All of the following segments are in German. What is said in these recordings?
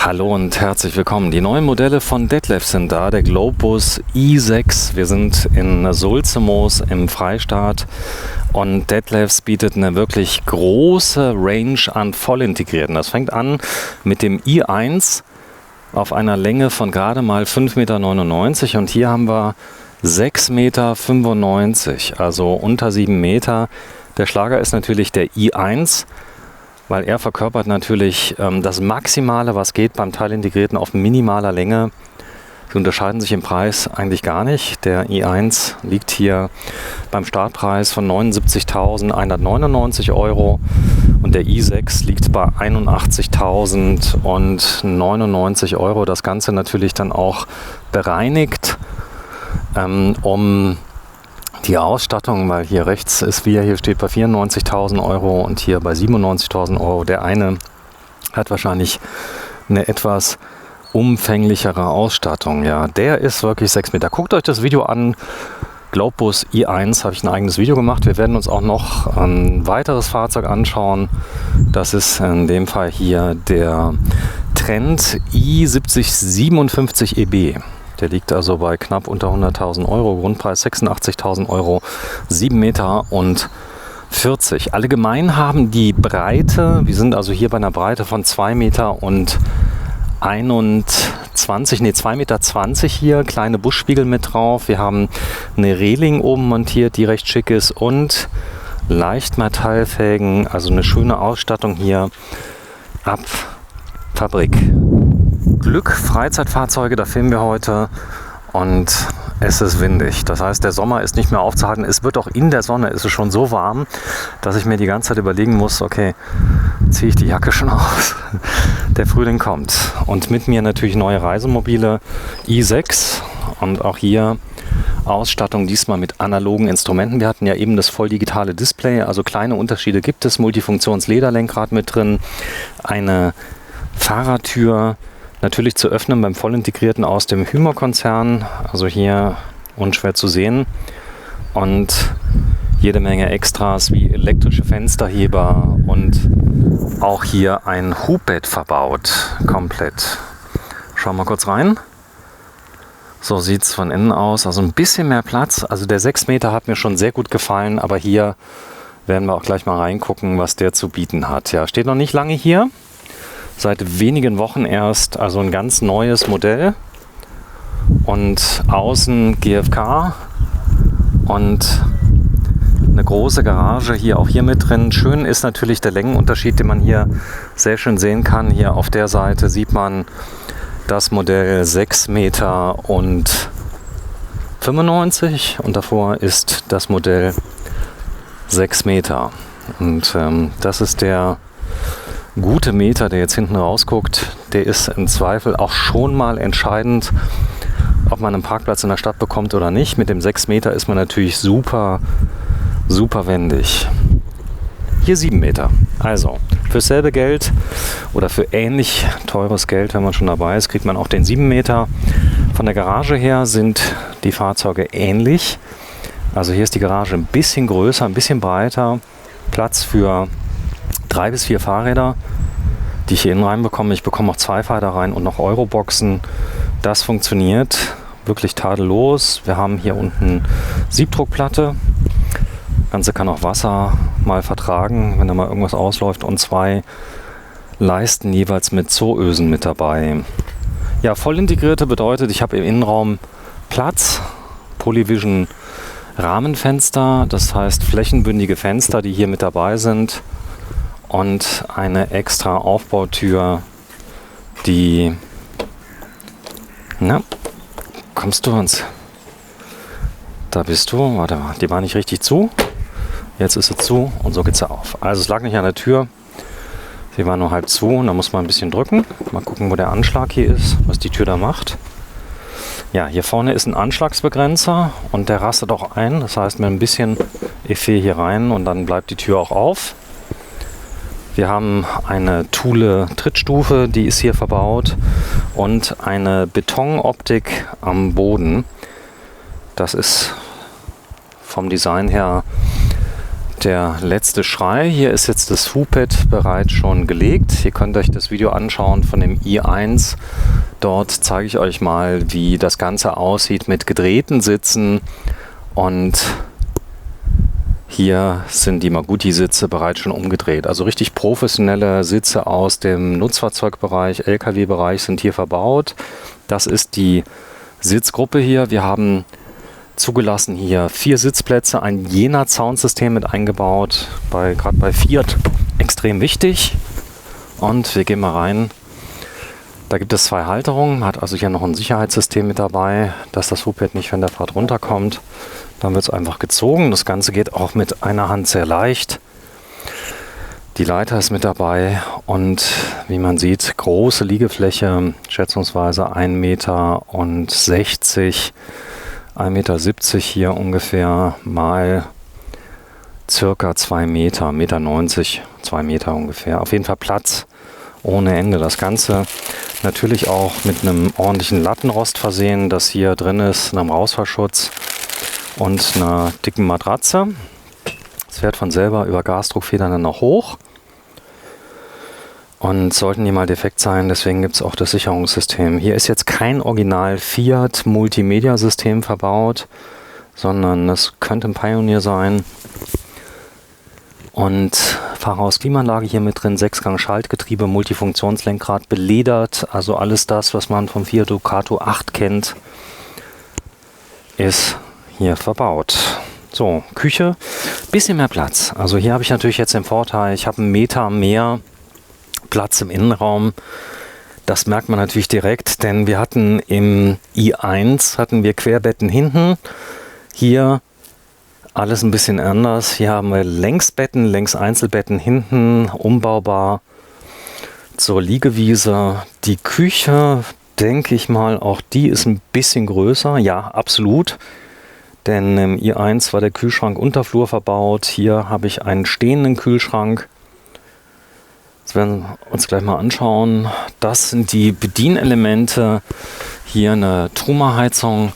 Hallo und herzlich willkommen. Die neuen Modelle von Detlev sind da, der Globus i6. Wir sind in Sulzemoos im Freistaat und Detlevs bietet eine wirklich große Range an vollintegrierten. Das fängt an mit dem i1 auf einer Länge von gerade mal 5,99 Meter und hier haben wir 6,95 Meter, also unter 7 Meter. Der Schlager ist natürlich der i1, weil er verkörpert natürlich das Maximale, was geht beim Teilintegrierten auf minimaler Länge. Sie unterscheiden sich im Preis eigentlich gar nicht. Der i1 liegt hier beim Startpreis von 79.199 € und der i6 liegt bei 81.099 €. Das Ganze natürlich dann auch bereinigt, um die Ausstattung, weil hier rechts ist, wie er hier steht, bei 94.000 € und hier bei 97.000 €. Der eine hat wahrscheinlich eine etwas umfänglichere Ausstattung. Ja, der ist wirklich 6 Meter. Guckt euch das Video an. Globus i1 habe ich ein eigenes Video gemacht. Wir werden uns auch noch ein weiteres Fahrzeug anschauen. Das ist in dem Fall hier der Trend i7057 EB. Der liegt also bei knapp unter 100.000 €, Grundpreis 86.000 €, 7 Meter und 40. Allgemein haben die Breite, wir sind also hier bei einer Breite von 2 Meter und 2,20 Meter hier, kleine Buschspiegel mit drauf. Wir haben eine Reling oben montiert, die recht schick ist und Leichtmetallfelgen, also eine schöne Ausstattung hier ab Fabrik. Glück Freizeitfahrzeuge, da filmen wir heute und es ist windig. Das heißt, der Sommer ist nicht mehr aufzuhalten. Es wird auch in der Sonne, ist es schon so warm, dass ich mir die ganze Zeit überlegen muss, okay, ziehe ich die Jacke schon aus? Der Frühling kommt. Und mit mir natürlich neue Reisemobile i6 und auch hier Ausstattung diesmal mit analogen Instrumenten. Wir hatten ja eben das voll digitale Display, also kleine Unterschiede gibt es. Multifunktions-Lederlenkrad mit drin, eine Fahrertür, natürlich zu öffnen beim vollintegrierten aus dem Hymer-Konzern, also hier unschwer zu sehen. Und jede Menge Extras wie elektrische Fensterheber und auch hier ein Hubbett verbaut, komplett. Schauen wir kurz rein. So sieht es von innen aus, also ein bisschen mehr Platz. Also der 6 Meter hat mir schon sehr gut gefallen, aber hier werden wir auch gleich mal reingucken, was der zu bieten hat. Ja, steht noch nicht lange hier. Seit wenigen Wochen erst, also ein ganz neues Modell und außen GFK und eine große Garage hier auch hier mit drin. Schön ist natürlich der Längenunterschied, den man hier sehr schön sehen kann. Hier auf der Seite sieht man das Modell 6 Meter und 95 und davor ist das Modell 6 Meter. Und das ist der gute Meter, der jetzt hinten rausguckt, der ist im Zweifel auch schon mal entscheidend, ob man einen Parkplatz in der Stadt bekommt oder nicht. Mit dem 6 Meter ist man natürlich super wendig. Hier 7 Meter. Also für dasselbe Geld oder für ähnlich teures Geld, wenn man schon dabei ist, kriegt man auch den 7 Meter. Von der Garage her sind die Fahrzeuge ähnlich. Also hier ist die Garage ein bisschen größer, ein bisschen breiter. Platz für 3 bis 4 Fahrräder, die ich hier innen reinbekomme. Ich bekomme auch 2 Fahrräder rein und noch Euroboxen. Das funktioniert wirklich tadellos. Wir haben hier unten Siebdruckplatte. Das Ganze kann auch Wasser mal vertragen, wenn da mal irgendwas ausläuft. Und 2 Leisten jeweils mit Zooösen mit dabei. Ja, voll integrierte bedeutet, ich habe im Innenraum Platz, Polyvision Rahmenfenster, das heißt flächenbündige Fenster, die hier mit dabei sind. Und eine extra Aufbautür, die, na, kommst du uns? Da bist du, warte mal, die war nicht richtig zu. Jetzt ist sie zu und so geht sie auf. Also es lag nicht an der Tür, sie war nur halb zu und da muss man ein bisschen drücken. Mal gucken, wo der Anschlag hier ist, was die Tür da macht. Ja, hier vorne ist ein Anschlagsbegrenzer und der rastet auch ein. Das heißt, mit ein bisschen Effet hier rein und dann bleibt die Tür auch auf. Wir haben eine Thule Trittstufe, die ist hier verbaut und eine Betonoptik am Boden. Das ist vom Design her der letzte Schrei. Hier ist jetzt das Foopad bereits schon gelegt. Ihr könnt euch das Video anschauen von dem i1. Dort zeige ich euch mal, wie das Ganze aussieht mit gedrehten Sitzen. Und hier sind die Maguti-Sitze bereits schon umgedreht. Also richtig professionelle Sitze aus dem Nutzfahrzeugbereich, LKW-Bereich sind hier verbaut. Das ist die Sitzgruppe hier. Wir haben zugelassen hier 4 Sitzplätze, ein Jena-Soundsystem mit eingebaut, gerade bei Fiat extrem wichtig. Und wir gehen mal rein. Da gibt es 2 Halterungen, hat also hier noch ein Sicherheitssystem mit dabei, dass das Foopad nicht von der Fahrt runterkommt. Dann wird es einfach gezogen. Das Ganze geht auch mit einer Hand sehr leicht. Die Leiter ist mit dabei und wie man sieht, große Liegefläche, schätzungsweise 1,60 Meter, 1,70 Meter hier ungefähr mal circa 2 Meter, 1,90 Meter, 2 Meter ungefähr. Auf jeden Fall Platz ohne Ende. Das Ganze natürlich auch mit einem ordentlichen Lattenrost versehen, das hier drin ist, einem Rausfallschutz und einer dicken Matratze. Es fährt von selber über Gasdruckfedern dann noch hoch. Und sollten die mal defekt sein, deswegen gibt es auch das Sicherungssystem. Hier ist jetzt kein Original Fiat Multimedia-System verbaut, sondern das könnte ein Pioneer sein. Und Fahrerhaus-Klimaanlage hier mit drin, 6-Gang-Schaltgetriebe, Multifunktionslenkrad, beledert. Also alles das, was man vom Fiat Ducato 8 kennt, ist hier verbaut. So, Küche, bisschen mehr Platz. Also hier habe ich natürlich jetzt den Vorteil, ich habe 1 Meter mehr Platz im Innenraum. Das merkt man natürlich direkt, denn wir hatten im i1 Querbetten hinten. Hier alles ein bisschen anders. Hier haben wir Längsbetten, Längseinzelbetten hinten, umbaubar zur Liegewiese. Die Küche, denke ich mal, auch die ist ein bisschen größer. Ja, absolut. Denn im i1 war der Kühlschrank Unterflur verbaut. Hier habe ich einen stehenden Kühlschrank. Das werden wir uns gleich mal anschauen. Das sind die Bedienelemente. Hier eine Truma-Heizung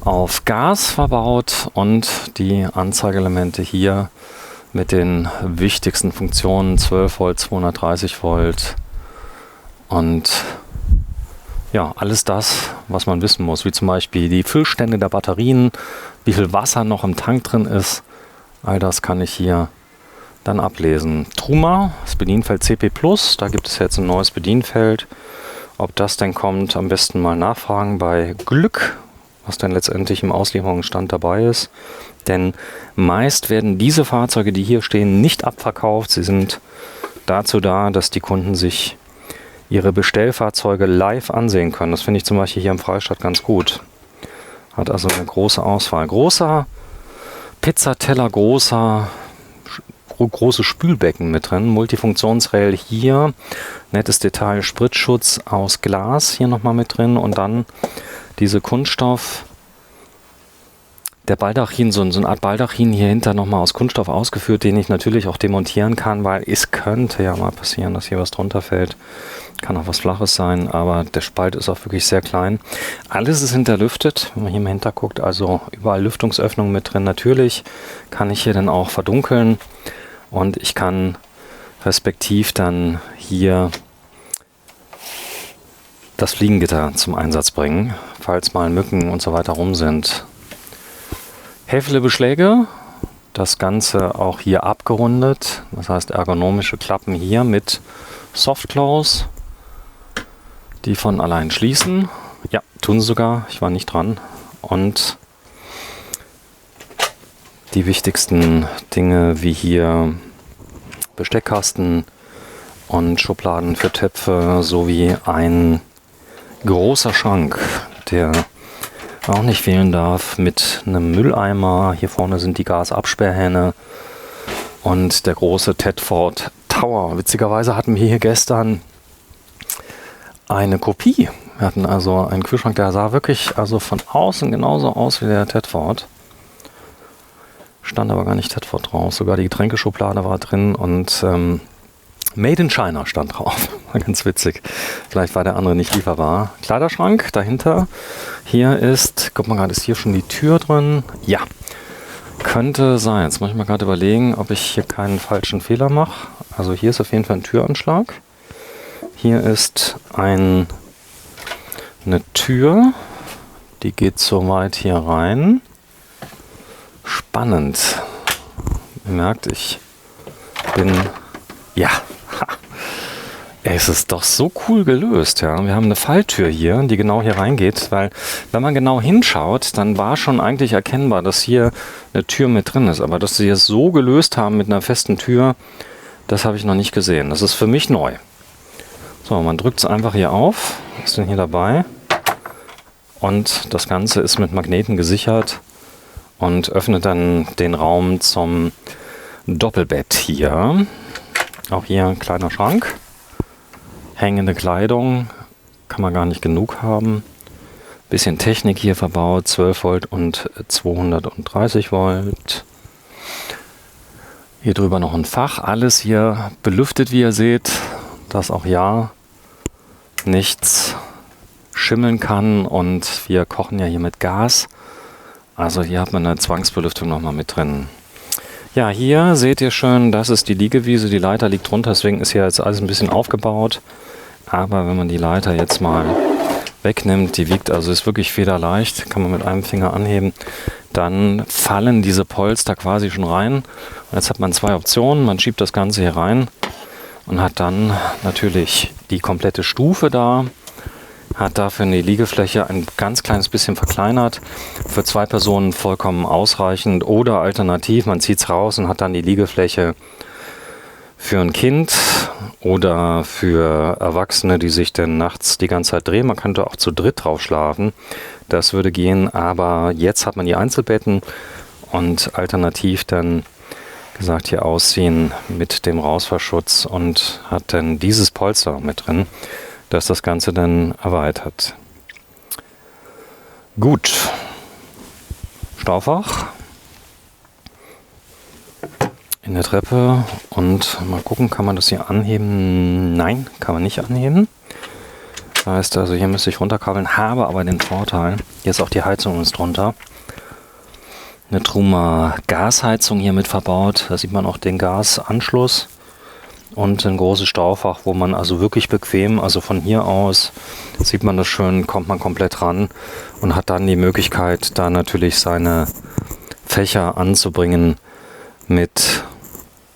auf Gas verbaut und die Anzeigeelemente hier mit den wichtigsten Funktionen 12 Volt, 230 Volt und ja, alles das, was man wissen muss, wie zum Beispiel die Füllstände der Batterien, wie viel Wasser noch im Tank drin ist. All das kann ich hier dann ablesen. Truma, das Bedienfeld CP+, da gibt es jetzt ein neues Bedienfeld. Ob das denn kommt, am besten mal nachfragen bei Glück, was dann letztendlich im Auslieferungsstand dabei ist. Denn meist werden diese Fahrzeuge, die hier stehen, nicht abverkauft. Sie sind dazu da, dass die Kunden sich ihre Bestellfahrzeuge live ansehen können. Das finde ich zum Beispiel hier im Freistadt ganz gut. Hat also eine große Auswahl. Großer Pizzateller, große Spülbecken mit drin. Multifunktionsrail hier. Nettes Detail, Spritzschutz aus Glas hier nochmal mit drin. Und dann diese Kunststoff, der Baldachin, so eine Art Baldachin hier hinter nochmal aus Kunststoff ausgeführt, den ich natürlich auch demontieren kann, weil es könnte ja mal passieren, dass hier was drunter fällt. Kann auch was Flaches sein, aber der Spalt ist auch wirklich sehr klein. Alles ist hinterlüftet, wenn man hier im Hinter guckt, also überall Lüftungsöffnungen mit drin. Natürlich kann ich hier dann auch verdunkeln und ich kann respektiv dann hier das Fliegengitter zum Einsatz bringen, falls mal Mücken und so weiter rum sind. Häfele-Beschläge, das Ganze auch hier abgerundet, das heißt ergonomische Klappen hier mit Soft Close, die von allein schließen. Ja, tun sie sogar, ich war nicht dran. Und die wichtigsten Dinge wie hier Besteckkasten und Schubladen für Töpfe sowie ein großer Schrank, der auch nicht fehlen darf, mit einem Mülleimer. Hier vorne sind die Gasabsperrhähne und der große Tedford Tower. Witzigerweise hatten wir hier gestern eine Kopie. Wir hatten also einen Kühlschrank, der sah wirklich also von außen genauso aus wie der Tedford. Stand aber gar nicht Tedford drauf. Sogar die Getränkeschublade war drin und Made in China stand drauf. War ganz witzig. Vielleicht war der andere nicht lieferbar. Kleiderschrank dahinter. Hier ist, guck mal gerade, ist hier schon die Tür drin? Ja. Könnte sein. Jetzt muss ich mal gerade überlegen, ob ich hier keinen falschen Fehler mache. Also hier ist auf jeden Fall ein Türanschlag. Hier ist eine Tür, die geht so weit hier rein. Spannend. Ihr merkt, ich bin... Ja, es ist doch so cool gelöst. Ja. Wir haben eine Falltür hier, die genau hier reingeht, weil wenn man genau hinschaut, dann war schon eigentlich erkennbar, dass hier eine Tür mit drin ist. Aber dass sie es so gelöst haben mit einer festen Tür, das habe ich noch nicht gesehen. Das ist für mich neu. So, man drückt es einfach hier auf. Was ist denn hier dabei? Und das Ganze ist mit Magneten gesichert und öffnet dann den Raum zum Doppelbett hier. Auch hier ein kleiner Schrank. Hängende Kleidung, kann man gar nicht genug haben. Bisschen Technik hier verbaut, 12 Volt und 230 Volt. Hier drüber noch ein Fach, alles hier belüftet, wie ihr seht, dass auch ja nichts schimmeln kann. Und wir kochen ja hier mit Gas. Also hier hat man eine Zwangsbelüftung nochmal mit drin. Ja, hier seht ihr schön, das ist die Liegewiese, die Leiter liegt drunter, deswegen ist hier jetzt alles ein bisschen aufgebaut. Aber wenn man die Leiter jetzt mal wegnimmt, die wiegt, also ist wirklich federleicht, kann man mit einem Finger anheben, dann fallen diese Polster quasi schon rein. Und jetzt hat man zwei Optionen, man schiebt das Ganze hier rein und hat dann natürlich die komplette Stufe da, hat dafür die Liegefläche ein ganz kleines bisschen verkleinert, für zwei Personen vollkommen ausreichend oder alternativ, man zieht es raus und hat dann die Liegefläche für ein Kind oder für Erwachsene, die sich dann nachts die ganze Zeit drehen. Man könnte auch zu dritt drauf schlafen. Das würde gehen, aber jetzt hat man die Einzelbetten und alternativ dann gesagt hier ausziehen mit dem Rausfallschutz und hat dann dieses Polster mit drin, das das Ganze dann erweitert. Gut. Staufach in der Treppe und mal gucken, kann man das hier anheben? Nein, kann man nicht anheben. Das heißt also, hier müsste ich runterkabeln, habe aber den Vorteil, hier ist auch die Heizung ist drunter. Eine Truma Gasheizung hier mit verbaut, da sieht man auch den Gasanschluss und ein großes Staufach, wo man also wirklich bequem, also von hier aus sieht man das schön, kommt man komplett ran und hat dann die Möglichkeit, da natürlich seine Fächer anzubringen mit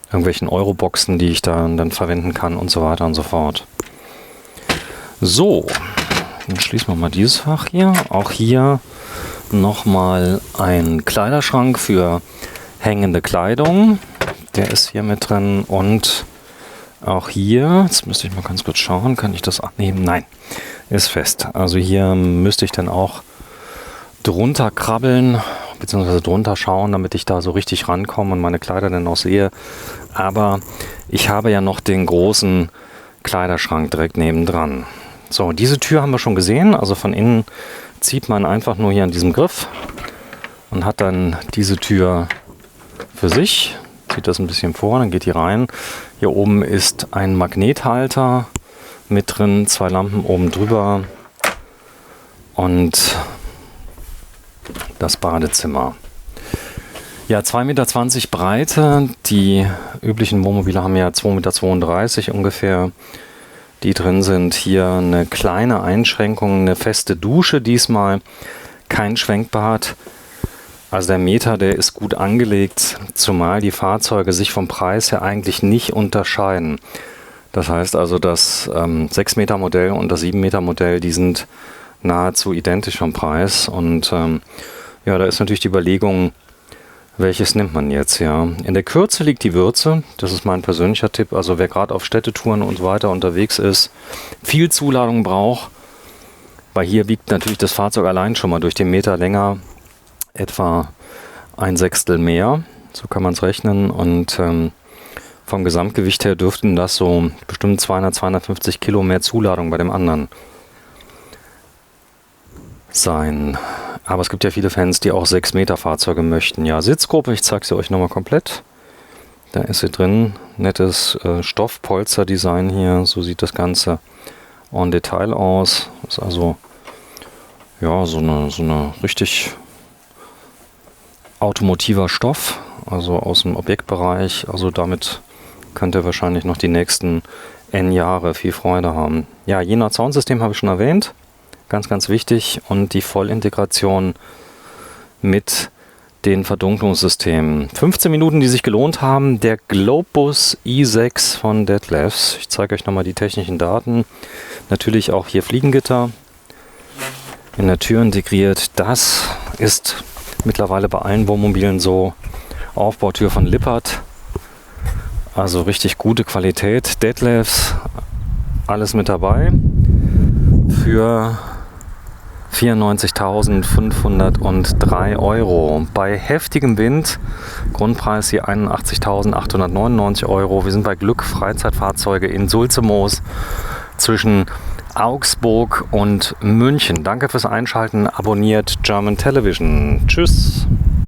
irgendwelchen Euroboxen, die ich dann verwenden kann und so weiter und so fort. So, dann schließen wir mal dieses Fach hier. Auch hier nochmal ein Kleiderschrank für hängende Kleidung. Der ist hier mit drin und auch hier, jetzt müsste ich mal ganz kurz schauen, kann ich das annehmen? Nein, ist fest. Also hier müsste ich dann auch drunter krabbeln, beziehungsweise drunter schauen, damit ich da so richtig rankomme und meine Kleider dann auch sehe. Aber ich habe ja noch den großen Kleiderschrank direkt nebendran. So, diese Tür haben wir schon gesehen. Also von innen zieht man einfach nur hier an diesem Griff und hat dann diese Tür für sich. Zieht das ein bisschen vor, dann geht die rein. Hier oben ist ein Magnethalter mit drin, zwei Lampen oben drüber und das Badezimmer. Ja, 2,20 Meter Breite. Die üblichen Wohnmobile haben ja 2,32 Meter ungefähr, die drin sind. Hier eine kleine Einschränkung, eine feste Dusche diesmal, kein Schwenkbad. Also der Meter, der ist gut angelegt, zumal die Fahrzeuge sich vom Preis her eigentlich nicht unterscheiden. Das heißt also, das 6 Meter Modell und das 7 Meter Modell, die sind nahezu identisch vom Preis. Und ja, da ist natürlich die Überlegung, welches nimmt man jetzt, ja. In der Kürze liegt die Würze, das ist mein persönlicher Tipp. Also wer gerade auf Städtetouren und so weiter unterwegs ist, viel Zuladung braucht, weil hier wiegt natürlich das Fahrzeug allein schon mal durch den Meter länger etwa 1/6 mehr, so kann man es rechnen. Und vom Gesamtgewicht her dürften das so bestimmt 200, 250 Kilo mehr Zuladung bei dem anderen sein. Aber es gibt ja viele Fans, die auch 6 Meter Fahrzeuge möchten. Ja, Sitzgruppe, ich zeige sie euch nochmal komplett. Da ist sie drin. Nettes Stoffpolster-Design hier. So sieht das Ganze en Detail aus. Ist also ja so eine richtig automotiver Stoff, also aus dem Objektbereich. Also damit könnt ihr wahrscheinlich noch die nächsten N Jahre viel Freude haben. Ja, Jenart Soundsystem habe ich schon erwähnt. Ganz, ganz wichtig. Und die Vollintegration mit den Verdunklungssystemen. 15 Minuten, die sich gelohnt haben. Der Globus i6 von Detlefs. Ich zeige euch nochmal die technischen Daten. Natürlich auch hier Fliegengitter in der Tür integriert. Das ist mittlerweile bei allen Wohnmobilen so. Aufbautür von Lippert. Also richtig gute Qualität. Detlefs, alles mit dabei. Für 94.503 Euro. Bei heftigem Wind, Grundpreis hier 81.899 Euro. Wir sind bei Glück Freizeitfahrzeuge in Sulzemoos zwischen Augsburg und München. Danke fürs Einschalten. Abonniert German Television. Tschüss.